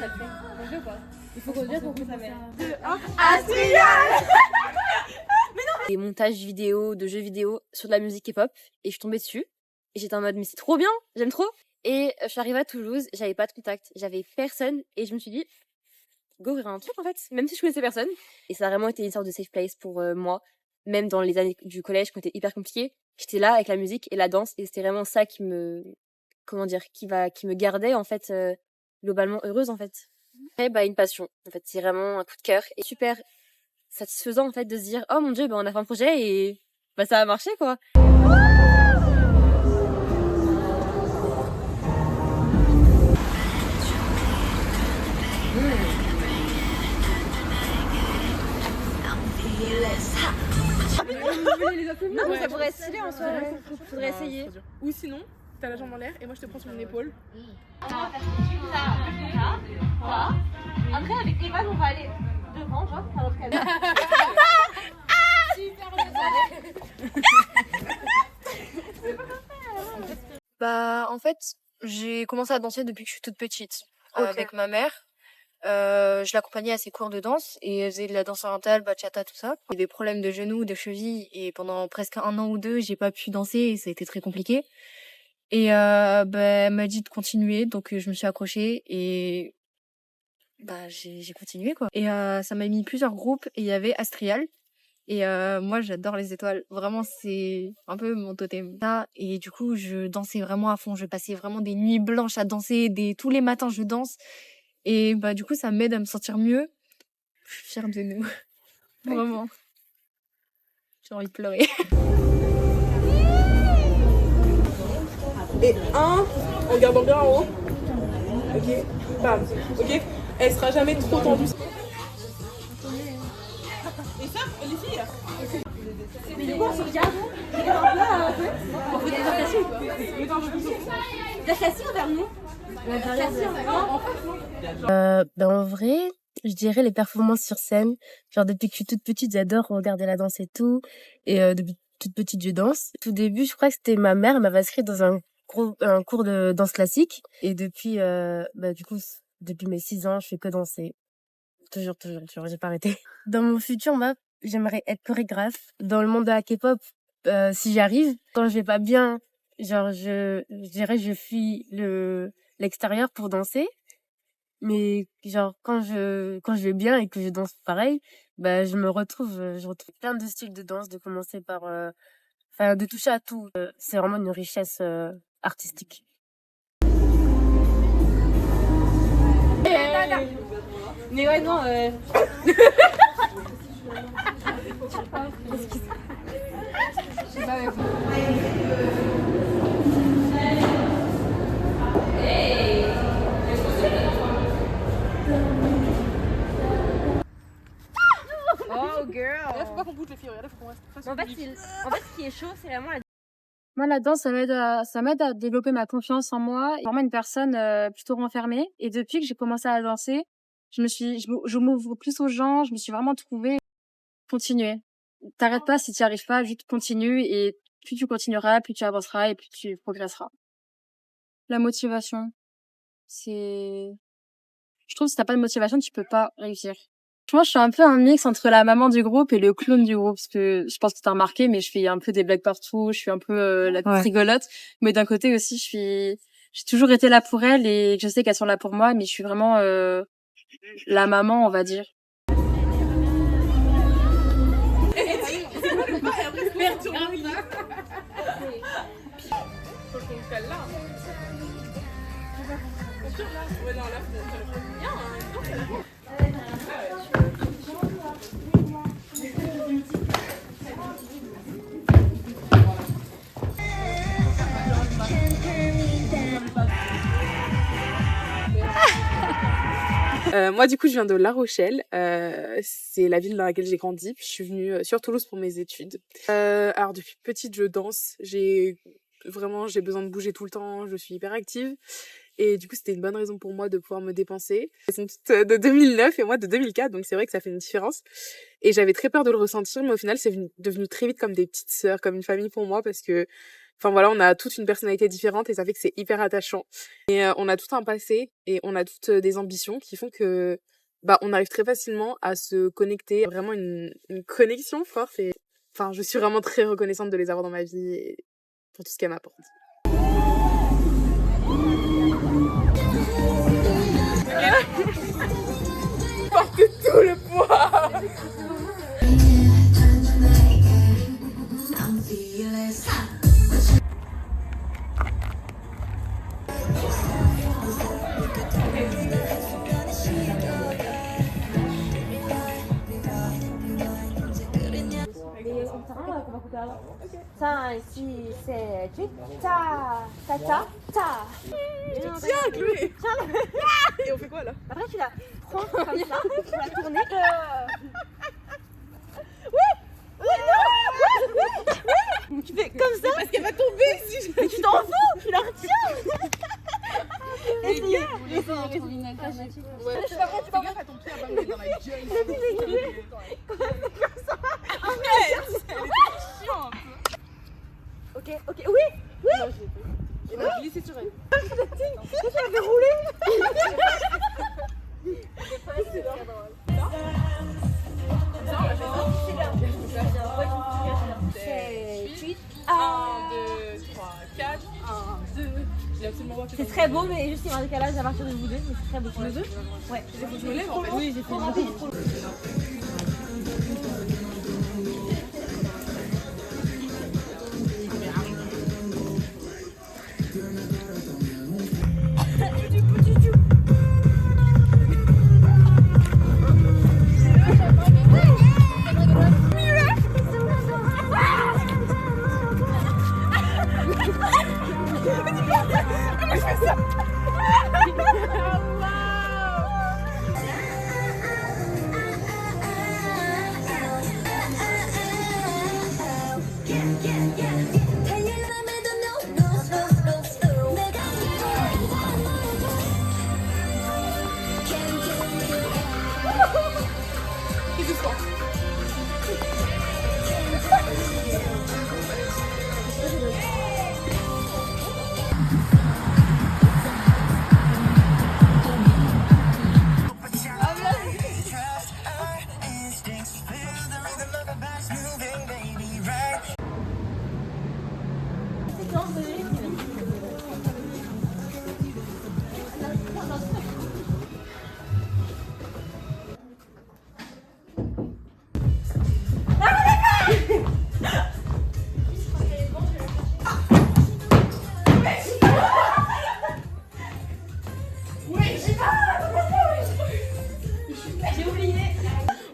ça le fait. On fait ou pas? Il faut qu'on dise pour que ça mène. Des montages vidéo, de jeux vidéo sur de la musique hip-hop et je suis tombée dessus et j'étais en mode mais c'est trop bien, j'aime trop. Et je suis arrivée à Toulouse, j'avais pas de contact, j'avais personne et je me suis dit go ouvrir un truc en fait, même si je connaissais personne. Et ça a vraiment été une sorte de safe place pour moi, même dans les années du collège qui étaient hyper compliquées. J'étais là avec la musique et la danse et c'était vraiment ça qui me, comment dire, qui me gardait en fait globalement heureuse en fait. Et bah une passion en fait, c'est vraiment un coup de cœur et super satisfaisant en fait de se dire oh mon dieu bah on a fait un projet et bah ça a marché quoi. Non mais ça pourrait être stylé en soi, ouais. Faudrait essayer. Ou sinon, t'as la jambe en l'air et moi je te prends sur mon épaule. Après avec Evan on va aller devant genre faire notre caméra. Bah en fait, j'ai commencé à danser depuis que je suis toute petite avec ma mère. Je l'accompagnais à ses cours de danse et elle faisait de la danse orientale, bachata, tout ça. J'ai des problèmes de genoux, de chevilles et pendant presque 1 an ou 2, j'ai pas pu danser et ça a été très compliqué. Et bah, elle m'a dit de continuer, donc je me suis accrochée et bah j'ai continué quoi. Et ça m'a mis plusieurs groupes et il y avait Astrial. Et moi j'adore les étoiles, vraiment c'est un peu mon totem. Et du coup je dansais vraiment à fond, je passais vraiment des nuits blanches à danser, tous les matins je danse. Et bah du coup ça m'aide à me sentir mieux. Je suis fière de nous, vraiment. J'ai envie de pleurer. Et un, en gardant bien en haut. Ok, bam. Ok, elle sera jamais trop tendue. Et ça, les filles. Mais du coup on se regarde. Regarde là un peu. On fait des assis ou quoi? T'as assis envers nous? Ben en vrai, je dirais les performances sur scène. Genre depuis que je suis toute petite, j'adore regarder la danse et tout. Et depuis toute petite, je danse. Tout début, je crois que c'était ma mère, elle m'avait inscrite dans un cours de danse classique. Et depuis, bah du coup, depuis mes 6 ans, je fais que danser. Toujours, j'ai pas arrêté. Dans mon futur, moi, j'aimerais être chorégraphe. Dans le monde de la K-pop, si j'y arrive, quand je vais pas bien, genre je dirais je fuis l'extérieur pour danser. Mais genre quand je vais bien et que je danse pareil, bah je retrouve plein de styles de danse, de commencer par enfin de toucher à tout. C'est vraiment une richesse artistique. Mais ouais non Oh girl. Là, faut pas qu'on bouge les filles, regardez, faut qu'on reste face au public. en fait ce qui est chaud c'est vraiment la... Moi, la danse, ça m'aide à développer ma confiance en moi. Vraiment une personne plutôt renfermée. Et depuis que j'ai commencé à danser, je m'ouvre plus aux gens. Je me suis vraiment trouvée. Continuer. T'arrêtes pas si tu n'y arrives pas, juste continue. Et plus tu continueras, plus tu avanceras et plus tu progresseras. La motivation, c'est... Je trouve que si t'as pas de motivation, tu peux pas réussir. Moi, je suis un peu un mix entre la maman du groupe et le clown du groupe, parce que je pense que t'as remarqué, mais je fais un peu des blagues partout, je suis un peu la petite rigolote, mais d'un côté aussi, j'ai toujours été là pour elles et je sais qu'elles sont là pour moi, mais je suis vraiment la maman, on va dire. Faut qu'on le cale là. Bien sûr, là. Ouais, non, là, faut faire le bien, hein. Non, c'est la bonne. Moi, du coup, je viens de La Rochelle. C'est la ville dans laquelle j'ai grandi. Puis je suis venue sur Toulouse pour mes études. Alors, depuis petite, je danse. J'ai besoin de bouger tout le temps. Je suis hyper active. Et du coup, c'était une bonne raison pour moi de pouvoir me dépenser. Elles sont toutes de 2009 et moi de 2004. Donc, c'est vrai que ça fait une différence. Et j'avais très peur de le ressentir. Mais au final, c'est devenu très vite comme des petites sœurs, comme une famille pour moi. Parce que Enfin voilà, on a toute une personnalité différente et ça fait que c'est hyper attachant. Et on a tout un passé et on a toutes des ambitions qui font que on arrive très facilement à se connecter, vraiment une connexion forte. Et enfin, je suis vraiment très reconnaissante de les avoir dans ma vie et pour tout ce qu'elles m'apportent. Porte tout le poids. Et on s'arrête qu'on va couper avant. 5, 6, 7, 8. Ta, ta, ta, ta. Tiens, Chloé. Et on fait quoi là? Après, tu la prends comme ça, tu la tourner. Tu fais comme ça. Parce qu'elle va tomber si je... Mais tu t'en fous, tu la retiens. Essayez. Ouais. Je sais pas pourquoi tu vas Fais gaffe à ton pied à pas me mettre dans la gueule. Ok, ok, oui. Il va glisser sur elle. Tu l'avais roulé. C'est très beau, mais juste il y a un décalage à partir de vous deux, mais c'est très beau. Tous les deux. Ouais. Il faut que je me lève en fait. Oui, j'ai fait rapide.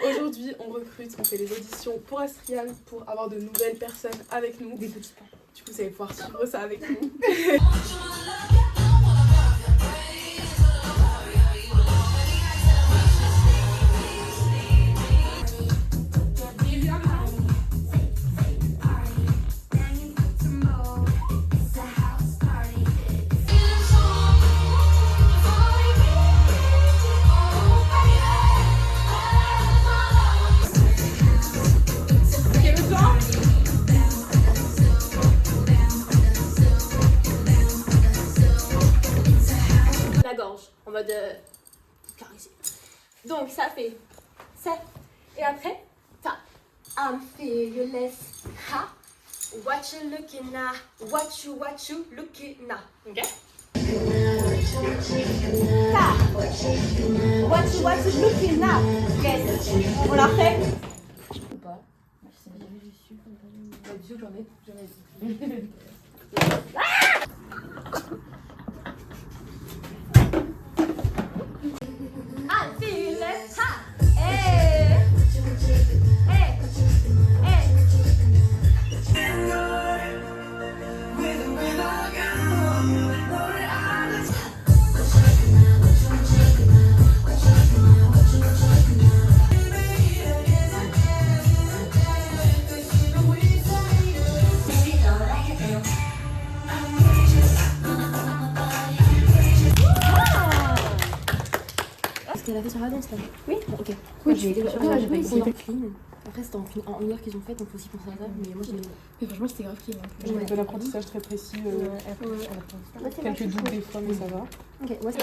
Aujourd'hui, on recrute, on fait les auditions pour Astrial pour avoir de nouvelles personnes avec nous. Des petits pas. Du coup, vous allez pouvoir suivre ça avec nous. La gorge, en mode caresser. Donc ça fait ça. Et après, ta. I'm fearless. Ha. What you looking at? What you looking at? Ok? Ta. What you looking at? Yes. On l'a fait? Ou pas? J'en ai. I'm fearless. Ha. Hey. Hey. Hey. C'était la fait sur la danse là. Oui. Bon, ok. Oui, j'ai pas essayé. Clean. Après, c'était en 1 heure qu'ils ont fait, donc faut aussi penser à ça. Mais moi, j'ai. Mais franchement, c'était grave clean. J'ai un bon apprentissage très précis. Quelques doutes des fois, mais ça va. Ok, moi, c'est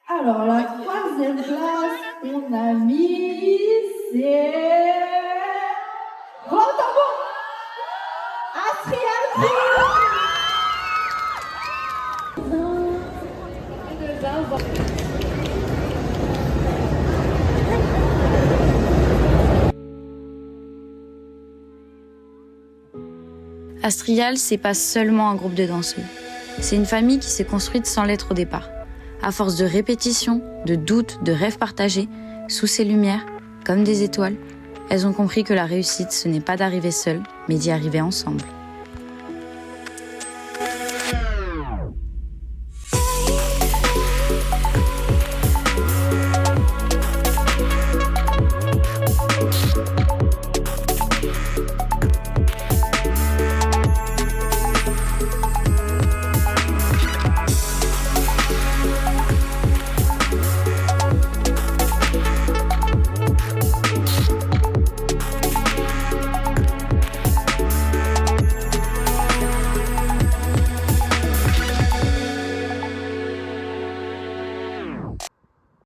Alors, la troisième place, on a mis, c'est... Grand tambour Astrial. Astrial, c'est pas seulement un groupe de danseuses. C'est une famille qui s'est construite sans l'être au départ. À force de répétitions, de doutes, de rêves partagés, sous ces lumières, comme des étoiles, elles ont compris que la réussite, ce n'est pas d'arriver seule, mais d'y arriver ensemble.